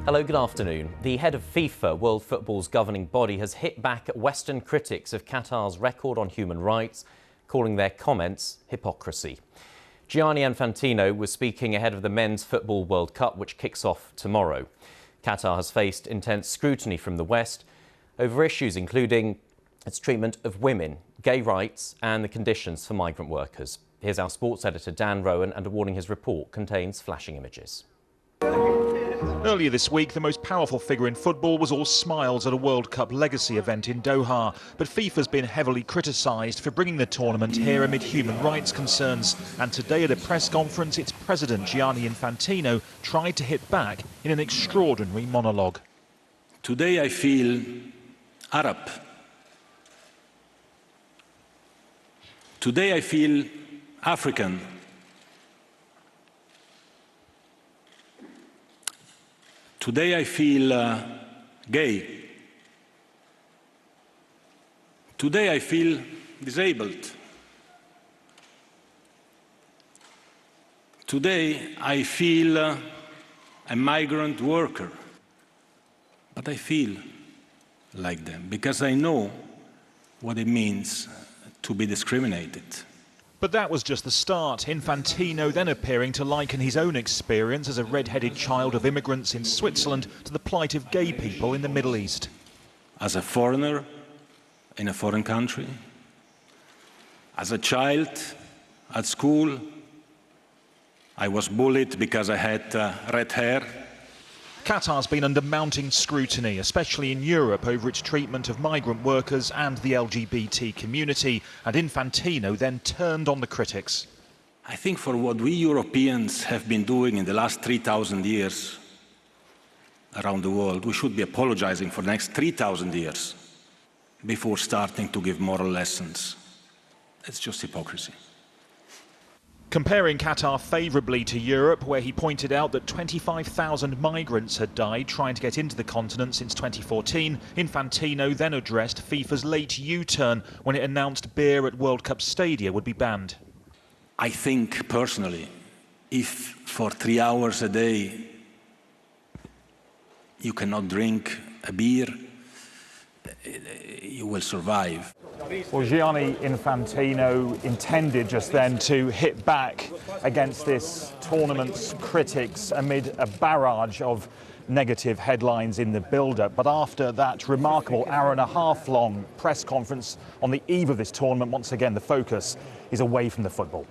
Hello, good afternoon. The head of FIFA, World Football's governing body, has hit back at Western critics of Qatar's record on human rights, calling their comments hypocrisy. Gianni Infantino was speaking ahead of the Men's Football World Cup, which kicks off tomorrow. Qatar has faced intense scrutiny from the West over issues including its treatment of women, gay rights and the conditions for migrant workers. Here's our sports editor Dan Rowan, and a warning: his report contains flashing images. Earlier this week, the most powerful figure in football was all smiles at a World Cup legacy event in Doha. But FIFA's been heavily criticised for bringing the tournament here amid human rights concerns. And today at a press conference, its president, Gianni Infantino, tried to hit back in an extraordinary monologue. Today I feel Arab. Today I feel African. Today I feel gay. Today I feel disabled. Today I feel a migrant worker. But I feel like them because I know what it means to be discriminated. But that was just the start. Infantino then appearing to liken his own experience as a red-headed child of immigrants in Switzerland to the plight of gay people in the Middle East. As a foreigner in a foreign country, as a child at school, I was bullied because I had red hair. Qatar's been under mounting scrutiny, especially in Europe, over its treatment of migrant workers and the LGBT community. And Infantino then turned on the critics. I think for what we Europeans have been doing in the last 3,000 years around the world, we should be apologizing for the next 3,000 years before starting to give moral lessons. It's just hypocrisy. Comparing Qatar favourably to Europe, where he pointed out that 25,000 migrants had died trying to get into the continent since 2014, Infantino then addressed FIFA's late U-turn when it announced beer at World Cup stadia would be banned. I think, personally, if for 3 hours a day you cannot drink a beer, you will survive. Well, Gianni Infantino intended just then to hit back against this tournament's critics amid a barrage of negative headlines in the build-up. But after that remarkable hour-and-a-half-long press conference on the eve of this tournament, once again the focus is away from the football.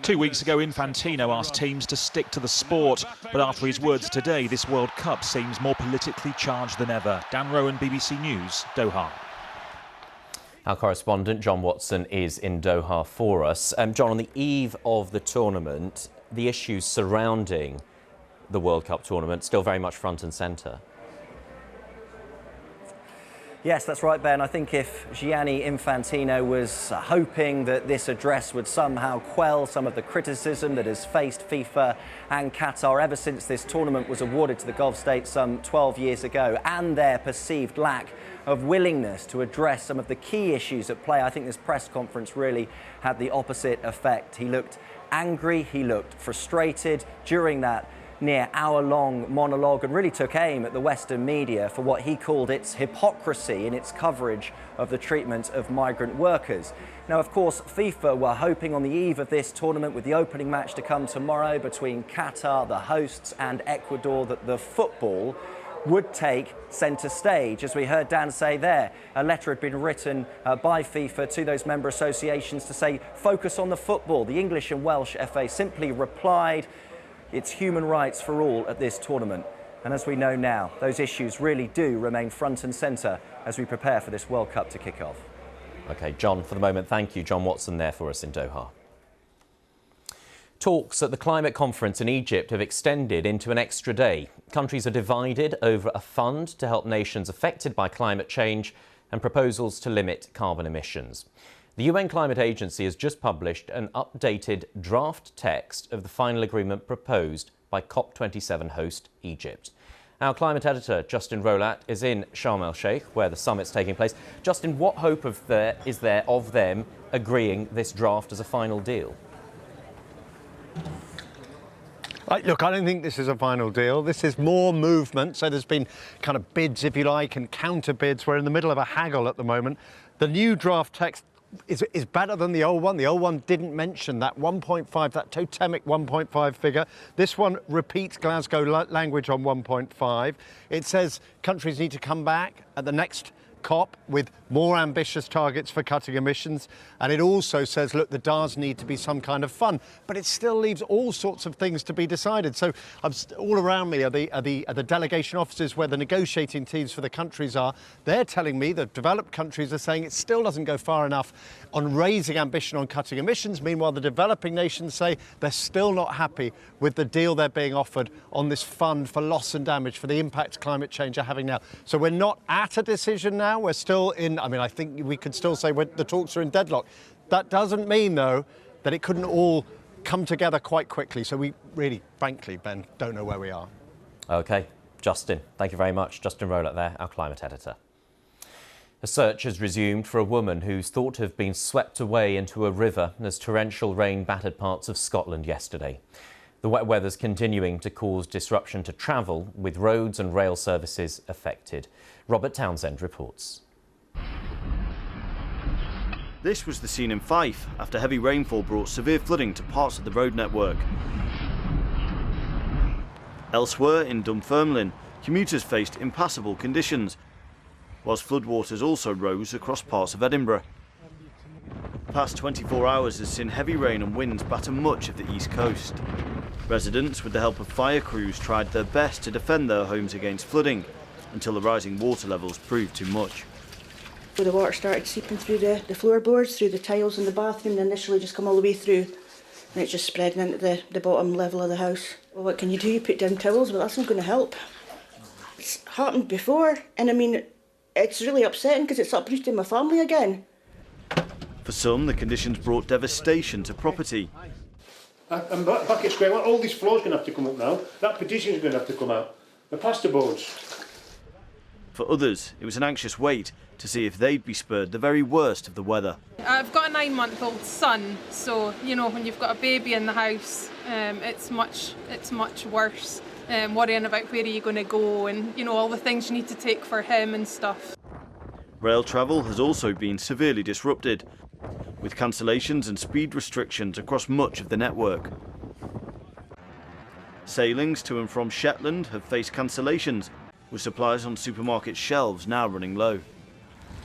2 weeks ago, Infantino asked teams to stick to the sport. But after his words today, this World Cup seems more politically charged than ever. Dan Rowan, BBC News, Doha. Our correspondent John Watson is in Doha for us. John, on the eve of the tournament, the issues surrounding the World Cup tournament still very much front and centre. Yes, that's right, Ben. I think if Gianni Infantino was hoping that this address would somehow quell some of the criticism that has faced FIFA and Qatar ever since this tournament was awarded to the Gulf states some 12 years ago, and their perceived lack of willingness to address some of the key issues at play, I think this press conference really had the opposite effect. He looked angry, he looked frustrated during that near hour-long monologue, and really took aim at the Western media for what he called its hypocrisy in its coverage of the treatment of migrant workers. Now, of course, FIFA were hoping on the eve of this tournament, with the opening match to come tomorrow between Qatar, the hosts, and Ecuador, that the football would take centre stage. As we heard Dan say there, a letter had been written by FIFA to those member associations to say, focus on the football. The English and Welsh FA simply replied, it's human rights for all at this tournament. And as we know now, those issues really do remain front and centre as we prepare for this World Cup to kick off. OK, John, for the moment, thank you. John Watson there for us in Doha. Talks at the climate conference in Egypt have extended into an extra day. Countries are divided over a fund to help nations affected by climate change and proposals to limit carbon emissions. The UN Climate Agency has just published an updated draft text of the final agreement proposed by COP27 host Egypt. Our climate editor, Justin Rolat, is in Sharm el-Sheikh, where the summit's taking place. Justin, what hope is there of them agreeing this draft as a final deal? Look, I don't think this is a final deal. This is more movement. So there's been kind of bids, if you like, and counter bids. We're in the middle of a haggle at the moment. The new draft text is better than the old one. The old one didn't mention that 1.5, that totemic 1.5 figure. This one repeats Glasgow language on 1.5. It says countries need to come back at the next COP with more ambitious targets for cutting emissions, and it also says, look, there does need to be some kind of fund, but it still leaves all sorts of things to be decided. So all around me are the delegation offices where the negotiating teams for the countries are. They're telling me the developed countries are saying it still doesn't go far enough on raising ambition on cutting emissions. Meanwhile, the developing nations say they're still not happy with the deal they're being offered on this fund for loss and damage for the impact climate change are having now. So we're not at a decision now. We're still in, I think we could still say the talks are in deadlock. That doesn't mean, though, that it couldn't all come together quite quickly. So we really, frankly, Ben, don't know where we are. OK. Justin, thank you very much. Justin Rowlatt there, our climate editor. A search has resumed for a woman who's thought to have been swept away into a river as torrential rain battered parts of Scotland yesterday. The wet weather's continuing to cause disruption to travel, with roads and rail services affected. Robert Townsend reports. This was the scene in Fife after heavy rainfall brought severe flooding to parts of the road network. Elsewhere in Dunfermline, commuters faced impassable conditions, whilst floodwaters also rose across parts of Edinburgh. The past 24 hours has seen heavy rain and winds batter much of the east coast. Residents, with the help of fire crews, tried their best to defend their homes against flooding, until the rising water levels proved too much. The water started seeping through the floorboards, through the tiles in the bathroom, and initially just come all the way through, and it's just spreading into the bottom level of the house. Well, what can you do? You put down towels, but that's not going to help. It's happened before, and I mean, it's really upsetting because it's uprooting my family again. For some, the conditions brought devastation to property. And Bucket Square, all these floors going to have to come up now. That petition's going to have to come out. The plasterboards. For others, it was an anxious wait to see if they'd be spared the very worst of the weather. I've got a 9-month-old son, so you know when you've got a baby in the house, it's much worse. Worrying about where are you going to go, and you know all the things you need to take for him and stuff. Rail travel has also been severely disrupted, with cancellations and speed restrictions across much of the network. Sailings to and from Shetland have faced cancellations, with supplies on supermarket shelves now running low.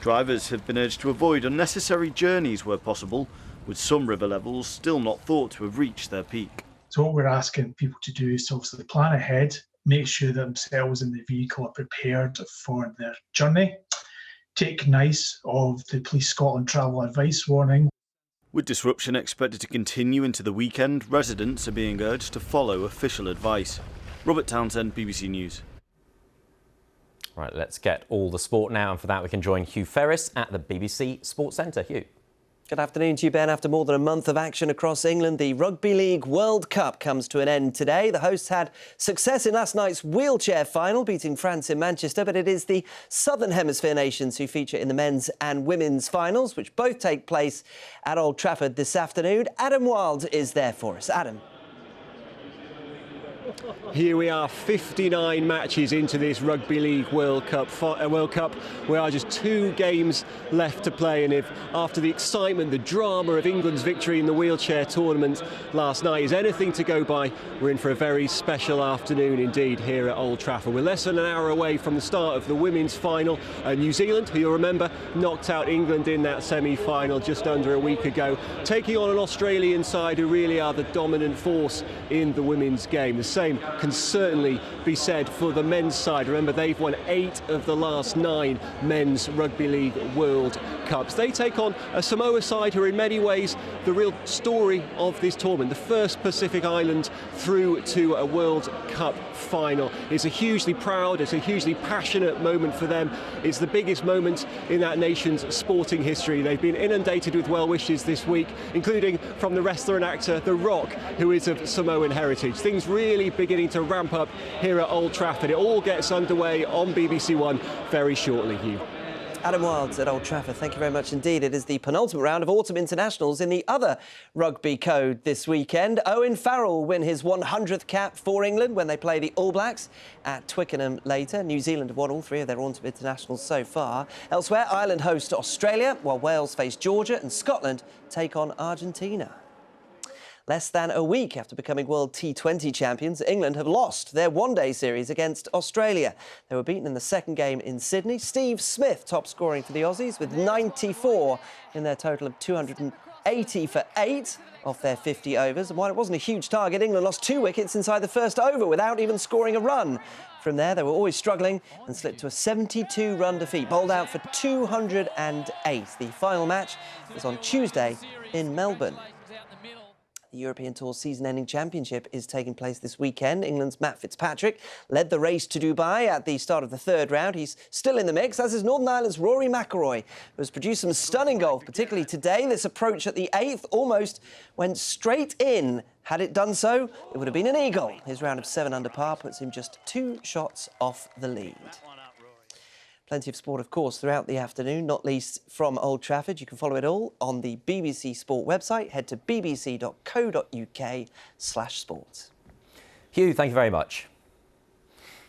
Drivers have been urged to avoid unnecessary journeys where possible, with some river levels still not thought to have reached their peak. So what we're asking people to do is to obviously plan ahead, make sure that themselves and the vehicle are prepared for their journey, take notice of the Police Scotland travel advice warning. With disruption expected to continue into the weekend, residents are being urged to follow official advice. Robert Townsend, BBC News. Right, let's get all the sport now, and for that we can join Hugh Ferris at the BBC Sports Centre. Hugh. Good afternoon to you, Ben. After more than a month of action across England, the Rugby League World Cup comes to an end today. The hosts had success in last night's wheelchair final, beating France in Manchester, but it is the Southern Hemisphere nations who feature in the men's and women's finals, which both take place at Old Trafford this afternoon. Adam Wilde is there for us. Adam. Here we are, 59 matches into this Rugby League World Cup. We are just 2 games left to play, and if after the excitement, the drama of England's victory in the wheelchair tournament last night is anything to go by, we're in for a very special afternoon indeed here at Old Trafford. We're less than an hour away from the start of the women's final. New Zealand, who you'll remember, knocked out England in that semi-final just under a week ago, taking on an Australian side who really are the dominant force in the women's game. The same can certainly be said for the men's side. Remember, they've won 8 of the last 9 men's Rugby League World Cups. They take on a Samoa side who are in many ways the real story of this tournament, the first Pacific island through to a World Cup final. It's a hugely proud, it's a hugely passionate moment for them. It's the biggest moment in that nation's sporting history. They've been inundated with well wishes this week, including from the wrestler and actor The Rock, who is of Samoan heritage. Things really beginning to ramp up here at Old Trafford. It all gets underway on BBC One very shortly, Hugh. Adam Wilds at Old Trafford, thank you very much indeed. It is the penultimate round of autumn internationals in the other rugby code this weekend. Owen Farrell will win his 100th cap for England when they play the All Blacks at Twickenham later. New Zealand have won all 3 of their autumn internationals so far. Elsewhere, Ireland host Australia, while Wales face Georgia and Scotland take on Argentina. Less than a week after becoming World T20 champions, England have lost their one-day series against Australia. They were beaten in the second game in Sydney. Steve Smith top scoring for the Aussies with 94 in their total of 280 for 8 off their 50 overs. And while it wasn't a huge target, England lost 2 wickets inside the first over without even scoring a run. From there, they were always struggling and slipped to a 72-run defeat, bowled out for 208. The final match is on Tuesday in Melbourne. The European Tour season-ending championship is taking place this weekend. England's Matt Fitzpatrick led the race to Dubai at the start of the 3rd round. He's still in the mix, as is Northern Ireland's Rory McIlroy, who has produced some stunning golf, particularly today. This approach at the 8th almost went straight in. Had it done so, it would have been an eagle. His round of 7 under par puts him just 2 shots off the lead. Plenty of sport, of course, throughout the afternoon, not least from Old Trafford. You can follow it all on the BBC Sport website. Head to bbc.co.uk/sport. Hugh, thank you very much.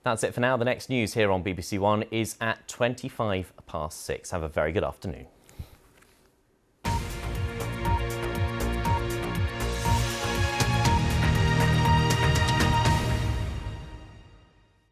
That's it for now. The next news here on BBC One is at 6:25. Have a very good afternoon.